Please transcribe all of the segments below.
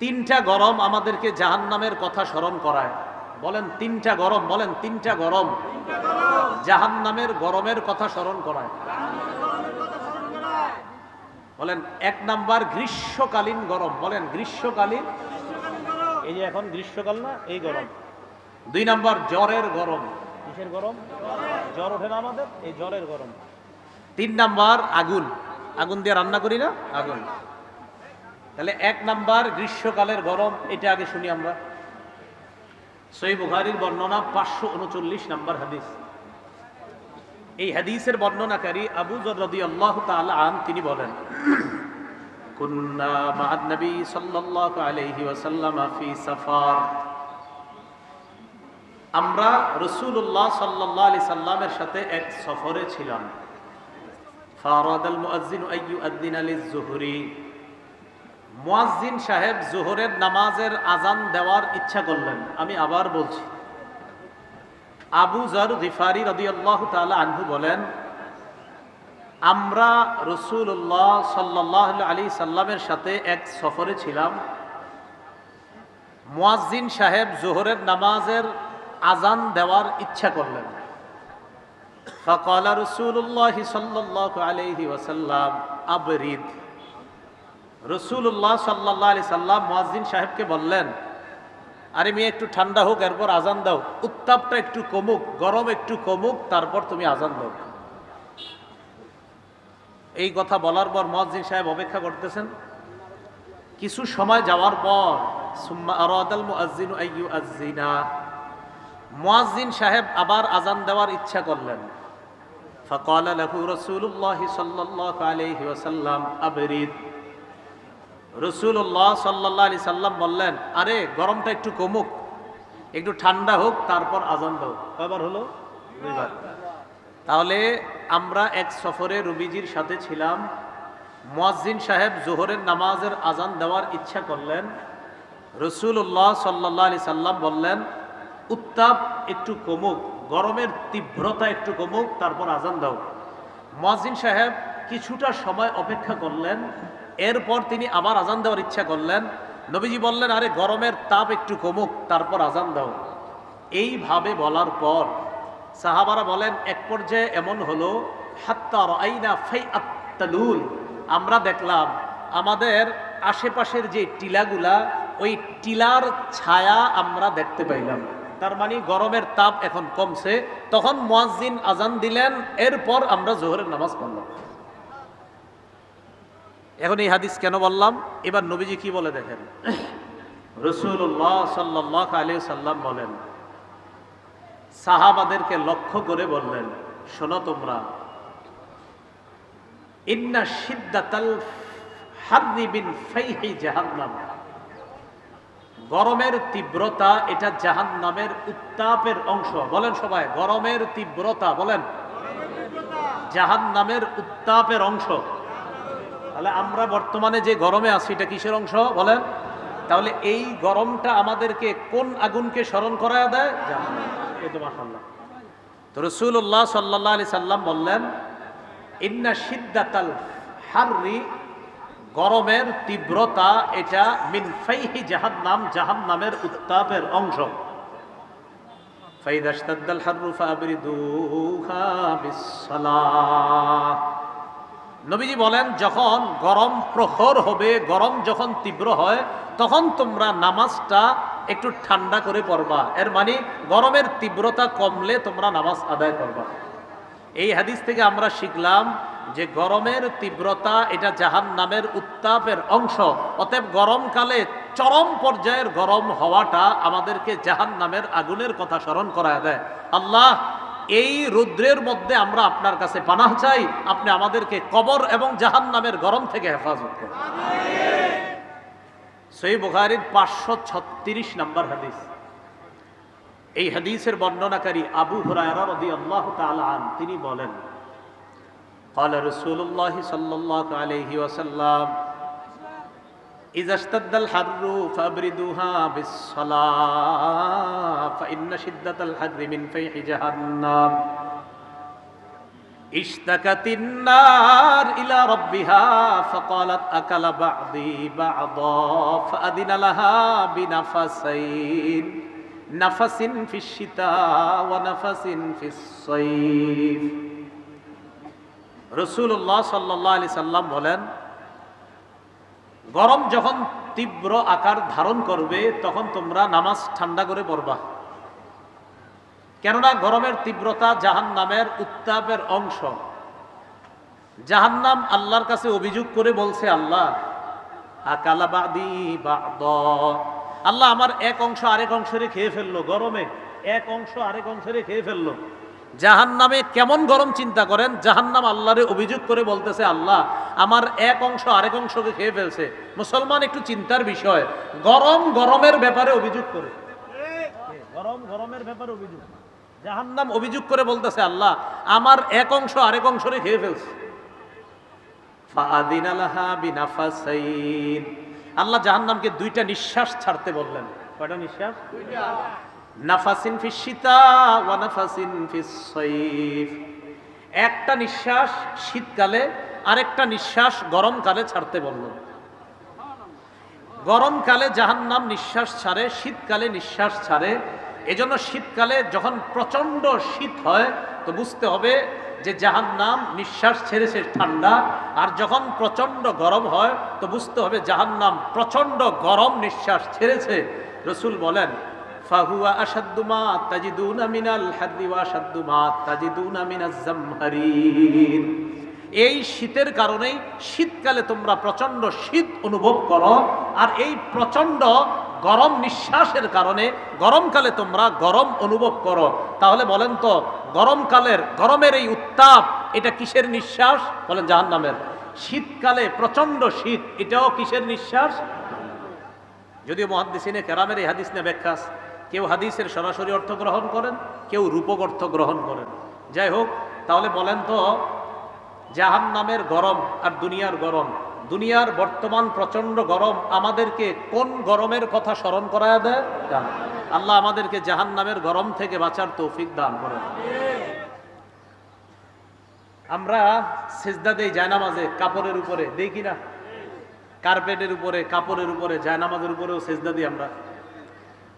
তিনটা গরম আমাদেরকে জাহান্নামের কথা স্মরণ করায়। বলেন তিনটা গরম, বলেন তিনটা গরম জাহান্নামের গরমের কথা স্মরণ করায়। বলেন এক নাম্বার গ্রীষ্মকালীন গরম, বলেন গ্রীষ্মকালীন, এই যে এখন গ্রীষ্মকাল না, এই গরম। দুই নাম্বার জ্বরের গরম, কিসের গরম? জ্বর ওঠে না আমাদের, এই জ্বরের গরম। তিন নাম্বার আগুন, আগুন দিয়ে রান্না করি না, আগুন। তাহলে এক নাম্বার গ্রীষ্মকালের গরম, এটা আগে শুনি আমরা। সহিহ বুখারীর বর্ণনা 539 নাম্বার হাদিস। এই হাদিসের বর্ণনাকারী আবু যর রাদিয়াল্লাহু তাআলা আন, তিনি বলেন, কুন্না মা'আন নবী সাল্লাল্লাহু আলাইহি ওয়াসাল্লাম ফি সাফার, আমরা রাসূলুল্লাহ সাল্লাল্লাহু আলাইহি সাল্লামের সাথে এক সফরে ছিলাম। ফারাদাল মুয়াজ্জিনু আইয়ুআযযিনা লিয-যুহরি, মুয়াজ্জিন সাহেব জোহরের নামাজের আজান দেওয়ার ইচ্ছা করলেন। আমি আবার বলছি, আবু যর গিফারি রাদিয়াল্লাহু তাআলা আনহু বলেন, আমরা রাসূলুল্লাহ সাল্লাল্লাহু আলাইহি সাল্লামের সাথে এক সফরে ছিলাম। মুয়াজ্জিন সাহেব জোহরের নামাজের আজান দেওয়ার ইচ্ছা করলেন। ফাকালা রাসূলুল্লাহ সাল্লাল্লাহু আলাইহি ওয়াসাল্লাম আবরিদ, রাসূলুল্লাহ সাল্লাল্লাহু আলাইহি সাল্লাম মুয়াজ্জিন সাহেবকে বললেন, আরে মেয়ে একটু ঠান্ডা হোক, এরপর আজান দাও, উত্তাপটা একটু কমুক, গরম একটু কমুক, তারপর তুমি আজান দাও। এই কথা বলার পর মুয়াজ্জিন সাহেব অপেক্ষা করতেছেন। কিছু সময় যাওয়ার পর সুম্মা আরাদাল মুয়াজ্জিনু আইয়ুআযযিনা, মুয়াজ্জিন সাহেব আবার আজান দেওয়ার ইচ্ছা করলেন। ফাকালা লাহু রাসূলুল্লাহ সাল্লাল্লাহু আলাইহি ওয়াসাল্লাম আবরিদ, রাসূলুল্লাহ সাল্লাল্লাহু আলাইহি সাল্লাম বললেন, আরে গরমটা একটু কমুক, একটু ঠান্ডা হোক, তারপর আজান দাও। কয়বার হলো? দুইবার। তাহলে আমরা এক সফরে নবীজির সাথে ছিলাম। মুয়াজ্জিন সাহেব জোহরের নামাজের আজান দেওয়ার ইচ্ছা করলেন। রাসূলুল্লাহ সাল্লাল্লাহু আলাইহি সাল্লাম বললেন, উত্তাপ একটু কমুক, গরমের তীব্রতা একটু কমুক, তারপর আজান দাও। মুয়াজ্জিন সাহেব কিছুটা সময় অপেক্ষা করলেন, এরপর তিনি আবার আজান দেওয়ার ইচ্ছা করলেন। নবীজি বললেন, আরে গরমের তাপ একটু কমুক, তারপর আজান দাও। এইভাবে বলার পর সাহাবারা বলেন, এক পর্যায়ে এমন হলো, হাত্তা রাআইনা ফাইআত তালুল, আমরা দেখলাম আমাদের আশেপাশের যে টিলাগুলা, ওই টিলার ছায়া আমরা দেখতে পাইলাম। তার মানে গরমের তাপ এখন কমছে। তখন মুয়াজ্জিন আজান দিলেন, এরপর আমরা জোহরের নামাজ পড়লাম। এখন এই হাদিস কেন বললাম? এবার নবীজি কি বলে দেখেন। রাসূলুল্লাহ সাল্লাল্লাহু আলাইহি সাল্লাম বলেন, সাহাবাদেরকে লক্ষ্য করে বললেন, শোনো তোমরা, ইন্না শিদ্দাতাল হাররি বিন ফাইহি জাহান্নাম, গরমের তীব্রতা এটা জাহান্নামের উত্তাপের অংশ। বলেন সবাই, গরমের তীব্রতা, বলেন জাহান্নামের উত্তাপের অংশ। তাহলে আমরা বর্তমানে যে গরমে আছি, এটা কিসের অংশ বলেন? তাহলে এই গরমটা আমাদেরকে কোন আগুনকে স্মরণ করায় দেয়? জাহান্নাম। এই তো মাশাআল্লাহ। তো রাসূলুল্লাহ সাল্লাল্লাহু আলাইহি সাল্লাম বললেন, ইন্না শিদ্দাতাল হাররি, গরমের তীব্রতা এটা মিন ফাইহি জাহান্নাম, জাহান্নামের উত্তাপের অংশ। ফাইদা ইশতাদ্দাল হাররু ফাবরিদুহা বিসসালাহ, নবীজি বলেন, যখন গরম প্রখর হবে, গরম যখন তীব্র হয়, তখন তোমরা নামাজটা একটু ঠান্ডা করে পড়বা। এর মানে গরমের তীব্রতা কমলে তোমরা নামাজ আদায় করবা। এই হাদিস থেকে আমরা শিখলাম যে গরমের তীব্রতা এটা জাহান্নামের উত্তাপের অংশ। অতএব গরমকালে চরম পর্যায়ের গরম হওয়াটা আমাদেরকে জাহান্নামের আগুনের কথা স্মরণ করায় দেয়। আল্লাহ, এই রৌদ্রের মধ্যে আমরা আপনার কাছে পানাহ চাই, আপনি আমাদেরকে কবর এবং জাহান্নামের গরম থেকে হেফাজত করুন। সহিহ বুখারীর 536 নম্বর হাদিস। এই হাদিসের বর্ণনাকারী আবু হুরায়রা রাদিয়াল্লাহু তাআলা আনহু, তিনি বলেন, قال رسول الله صلى الله عليه وسلم إذا اشتد الحر فأبردوها بالصلاة فإن شدة الحر من فيح جهنم। ইশতাকাতিন নার ইলা রাব্বিহা ফাকালাত আকালা বা'দি বা'দা ফাআদিনা লাহা বিনাফাসাইন নাফাসিন ফিশ শিতা ওয়া নাফাসিন ফিস সাইফ। রাসূলুল্লাহ সাল্লাল্লাহু আলাইহি সাল্লাম বলেন, গরম যখন তীব্র আকার ধারণ করবে তখন তোমরা নামাজ ঠান্ডা করে পড়বা, কেননা গরমের তীব্রতা জাহান্নামের উত্তাপের অংশ। জাহান্নাম আল্লাহর কাছে অভিযোগ করে বলছে, আল্লাহ আকালা বাদি বা'দা, আল্লাহ আমার এক অংশ আরেক অংশরে খেয়ে ফেললো, গরমে এক অংশ আরেক অংশরে খেয়ে ফেললো। জাহান্নামে কেমন গরম চিন্তা করেন, জাহান্নাম আল্লাহরে অভিযোগ করে বলতেছে, আল্লাহ আমার এক অংশ আরেক অংশকে খেয়ে ফেলছে। মুসলমান একটু চিন্তার বিষয়, গরম গরমের ব্যাপারে অভিযোগ করে, গরম গরমের ব্যাপারে অভিযোগ। জাহান্নাম অভিযোগ করে বলতেছে, আল্লাহ আমার এক অংশ আরেক অংশরে খেয়ে ফেলছে। ফাআদিনা লাহা বিনাফাসাইন, আল্লাহ জাহান্নামকে দুইটা নিঃশ্বাস ছাড়তে বললেন। কয়টা নিঃশ্বাস? দুইটা। নাফাসিন ফিশ শিতা ওয়া নাফাসিন ফিস সাইফ, একটা নিঃশ্বাস শীতকালে আরেকটা নিঃশ্বাস গরমকালে ছাড়তে বললেন। গরমকালে জাহান্নাম নিঃশ্বাস ছাড়ে, শীতকালে নিঃশ্বাস ছাড়ে। এজন্য শীতকালে যখন প্রচন্ড শীত হয় তো বুঝতে হবে যে জাহান্নাম নিঃশ্বাস ছেড়েছে ঠান্ডা, আর যখন প্রচন্ড গরম হয় তো বুঝতে হবে জাহান্নাম প্রচন্ড গরম নিঃশ্বাস ছেড়েছে। রাসূল বলেন, ফাহুয়া আশাদ্দু মা তাজিদুনা মিনাল হাররি ওয়া আশাদ্দু মা তাজিদুনা মিনাজ জামহারির। এই শীতের কারণেই শীতকালে তোমরা প্রচন্ড শীত অনুভব করো, আর এই প্রচন্ড গরম নিঃশ্বাসের কারণে গরমকালে তোমরা গরম অনুভব করো। তাহলে বলেন তো, গরমের এই উত্তাপ এটা কিসের নিঃশ্বাস? বলেন জাহান্নামের। শীতকালে প্রচন্ড শীত, এটাও কিসের নিঃশ্বাস? যদিও মুহাদ্দিসিনে কেরামের এই হাদিস নিয়ে ব্যাখ্যা, কেউ হাদিসের সরাসরি অর্থ গ্রহণ করেন, কেউ রূপক অর্থ গ্রহণ করেন। যাই হোক, তাহলে বলেন তো জাহান্নামের গরম আর দুনিয়ার গরম, দুনিয়ার বর্তমান প্রচন্ড গরম আমাদেরকে কোন গরমের কথা স্মরণ করায় দেয়? আল্লাহ আমাদেরকে জাহান্নামের গরম থেকে বাঁচার তৌফিক দান করেন। আমরা সিজদা দেই জায়নামাজে কাপড়ের উপরে, দেই কিনা? কার্পেটের উপরে, কাপড়ের উপরে, জায়নামাজের উপরেও সিজদা দিই আমরা।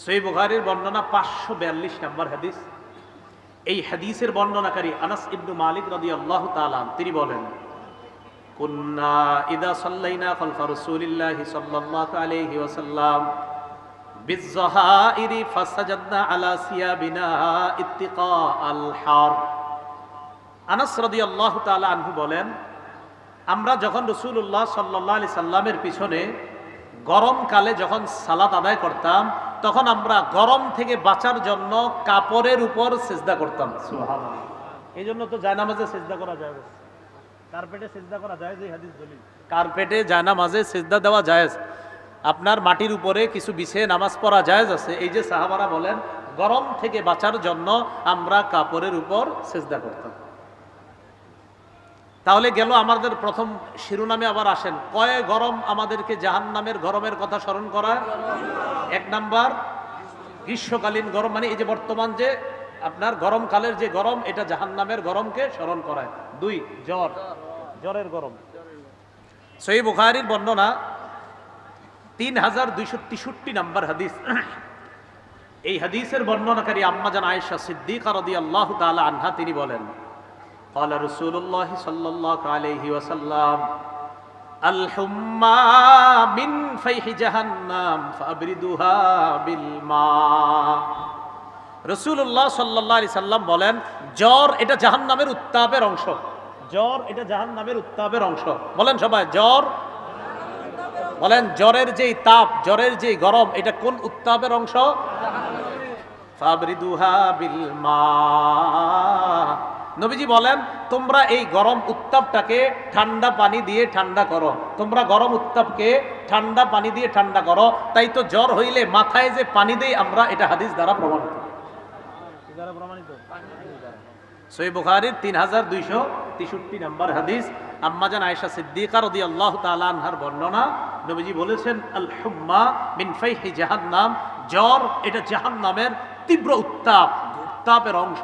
সহিহ বুখারীর বর্ণনা 542 নম্বর হাদিস। এই হাদিসের বর্ণনাকারী আনাস ইবনে মালিক রাদিয়াল্লাহু তাআলা তিনি বলেন, কুন্না ইযা সাল্লাইনা খালফা রাসূলিল্লাহি সাল্লাল্লাহু আলাইহি ওয়াসাল্লাম বিয-যাহাইরি ফাসাজাদনা আলা সিয়াবিনা ইত্তিকা আল হার। আনাস রাদিয়াল্লাহু তাআলা আনহু বলেন, আমরা যখন রাসূলুল্লাহ সাল্লাল্লাহু আলাইহি সাল্লামের পিছনে গরমকালে যখন সালাত আদায় করতাম তখন আমরা গরম থেকে বাঁচার জন্য কাপড়ের উপর সিজদা করতাম। সুবহানাল্লাহ। এই জন্য তো জায়নামাজে সিজদা করা যায়, কার্পেটে সিজদা করা যায়। যে হাদিস দলিল, কার্পেটে জায়নামাজে সিজদা দেওয়া জায়েজ, আপনার মাটির উপরে কিছু বিছিয়ে নামাজ পড়া জায়েজ আছে। এই যে সাহাবারা বলেন গরম থেকে বাঁচার জন্য আমরা কাপড়ের উপর সিজদা করতাম। তাহলে গেল আমাদের প্রথম শিরোনামে। আবার আসেন, কয় গরম আমাদেরকে জাহান্নামের গরমের কথা স্মরণ করায়? 1 নাম্বার গ্রীষ্মকালীন গরম, মানে এই যে বর্তমান যে আপনার গরমকালের যে গরম, এটা জাহান্নামের গরমকে স্মরণ করায়। 2 জ্বরের গরম। সহিহ বুখারীর বর্ণনা 3263 নম্বর হাদিস। এই হাদিসের বর্ণনাকারী আম্মা জান আয়েশা সিদ্দিকা রাদিয়াল্লাহু তাআলা আনহা তিনি বলেন, قال رسول الله صلى الله عليه وسلم الحمى من فيح جهنم فابردوها بالماء। রাসূলুল্লাহ সাল্লাল্লাহু আলাইহি সাল্লাম বলেন, জ্বর এটা জাহান্নামের উত্তাপের অংশ। জ্বর এটা জাহান্নামের উত্তাপের অংশ। বলেন সবাই, জ্বর। বলেন, জ্বরের যেই তাপ, জ্বরের যেই গরম, এটা কোন উত্তাপের অংশ? ফাবরিদুহা বিল মা। নবীজি বলেন, তোমরা এই গরম উত্তাপটাকে ঠান্ডা পানি দিয়ে ঠান্ডা করো। তোমরা গরম উত্তাপকে ঠান্ডা পানি দিয়ে ঠান্ডা করো। তাই তো জ্বর হইলে মাথায় যে পানি দেই আমরা, এটা হাদিস দ্বারা প্রমাণিত। সহিহ বুখারীর 3263 নম্বর হাদিস। আম্মা জান আয়েশা সিদ্দিকা রাদিয়াল্লাহু তাআলা আনহার বর্ণনা, নবীজি বলেছেন, আল হুম্মা মিন ফাইহি জাহান্নাম, জ্বর এটা জাহান্নামের তীব্র উত্তাপ, উত্তাপের অংশ।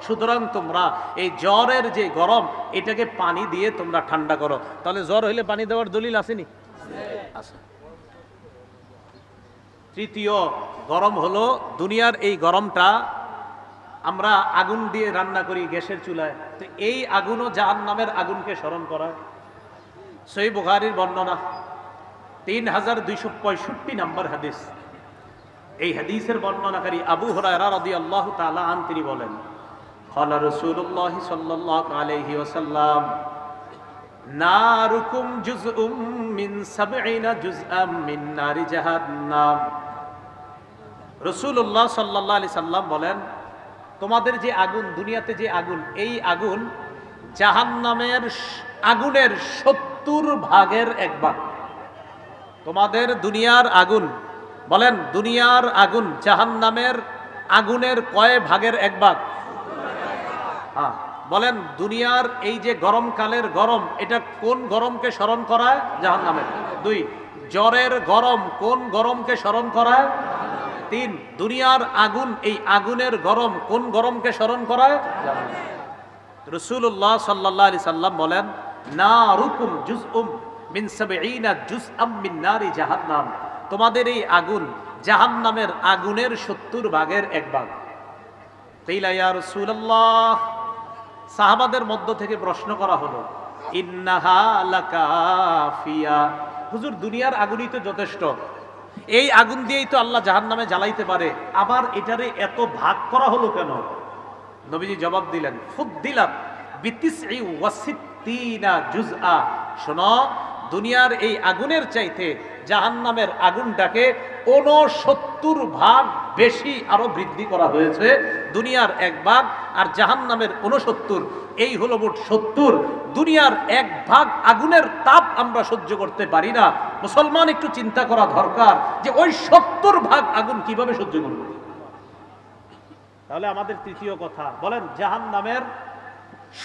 সুতরাং তোমরা এই জ্বরের যে গরম, এটাকে পানি দিয়ে তোমরা ঠান্ডা করো। তাহলে জ্বর হইলে পানি দেওয়ার দলিল আসেনি? আছে। তৃতীয় গরম হলো দুনিয়ার এই গরমটা আমরা আগুন দিয়ে রান্না করি গ্যাসের চুলায়, তো এই আগুনও জাহান্নামের আগুনকে স্মরণ করায়। সহিহ বুখারীর বর্ণনা 3265 নম্বর হাদিস। এই হাদিসের বর্ণনাকারী আবু হুরায়রা রাদিয়াল্লাহু তাআলা আন তিনি বলেন, ক্বালা রাসূলুল্লাহ সাল্লাল্লাহু আলাইহি ওয়াসাল্লাম, নারুকুম জুজউম মিন 70 জুজআম মিন নারি জাহান্নাম। রাসূলুল্লাহ সাল্লাল্লাহু আলাইহি সাল্লাম বলেন, তোমাদের যে আগুন, দুনিয়াতে যে আগুন, এই আগুন জাহান্নামের আগুনের 70 ভাগের 1 ভাগ। তোমাদের দুনিয়ার আগুন, বলেন দুনিয়ার আগুন জাহান্নামের আগুনের কয় ভাগের 1 ভাগ? হ্যাঁ, বলেন দুনিয়ার এই যে গরমকালের গরম, এটা কোন গরমকে স্মরণ করায়? জাহান্নামের। 2, জ্বরের গরম কোন গরমকে স্মরণ করায়? 3, দুনিয়ার আগুন, এই আগুনের গরম কোন গরমকে স্মরণ করায়? রাসূলুল্লাহ সাল্লাল্লাহু আলাইহি সাল্লাম বলেন, নারুকুম জুজউম মিন 70 জুজআম মিন নারি জাহান্নাম। তোমাদের এই আগুন জাহান্নামের আগুনের 70 ভাগের 1 ভাগ। কিলা ইয়া রাসূলুল্লাহ, সাহাবাদের মধ্য থেকে প্রশ্ন করা হলো, ইন্নাহা লাকাফিয়া, হুজুর দুনিয়ার আগুনই তো যথেষ্ট, এই আগুন দিয়েই তো আল্লাহ জাহান্নামে জ্বালাইতে পারে, আবার এটারে এত ভাগ করা হলো কেন? নবীজি জবাব দিলেন, ফুদ্দিলাত বিতিসঈ ওয়া সিত্তিনা জুজআ। শোনো, দুনিয়ার এই আগুনের চাইতে জাহান্নামের আগুনটাকে 69 ভাগ বেশি আরো বৃদ্ধি করা হয়েছে। দুনিয়ার 1 ভাগ আর জাহান্নামের 69, এই হলো মোট 70। দুনিয়ার 1 ভাগ আগুনের তাপ আমরা সহ্য করতে পারি না। মুসলমান একটু চিন্তা করা দরকার যে ওই 70 ভাগ আগুন কিভাবে সহ্য করব। তাহলে আমাদের তৃতীয় কথা, বলেন জাহান্নামের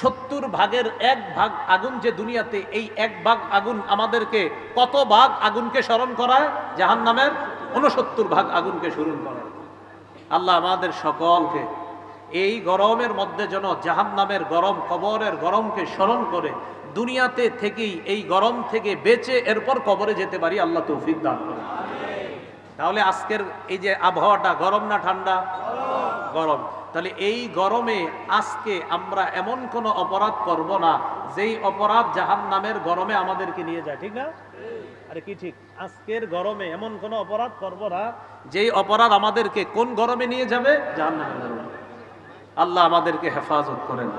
70 ভাগের 1 ভাগ আগুন যে দুনিয়াতে, এই 1 ভাগ আগুন আমাদেরকে কত ভাগ আগুনকে স্মরণ করায়? জাহান্নামের 69 ভাগ আগুনকে স্মরণ করায়। আল্লাহ আমাদের সকলকে এই গরমের মধ্যে যেন জাহান্নামের গরম, কবরের গরমকে স্মরণ করে দুনিয়াতে থেকেই এই গরম থেকে বেঁচে এরপর কবরে যেতে পারি, আল্লাহ তৌফিক দান করে। তাহলে আজকের এই যে আবহাওয়াটা গরম না ঠান্ডা? গরম। তাহলে এই গরমে আজকে আমরা এমন কোন অপরাধ করব না যেই অপরাধ জাহান্নামের গরমে আমাদেরকে নিয়ে যায়, ঠিক না? আরে কি ঠিক? আজকের গরমে এমন কোন অপরাধ করব না যেই অপরাধ আমাদেরকে কোন গরমে নিয়ে যাবে? জাহান্নামের গরমে। আল্লাহ আমাদেরকে হেফাজত করেন।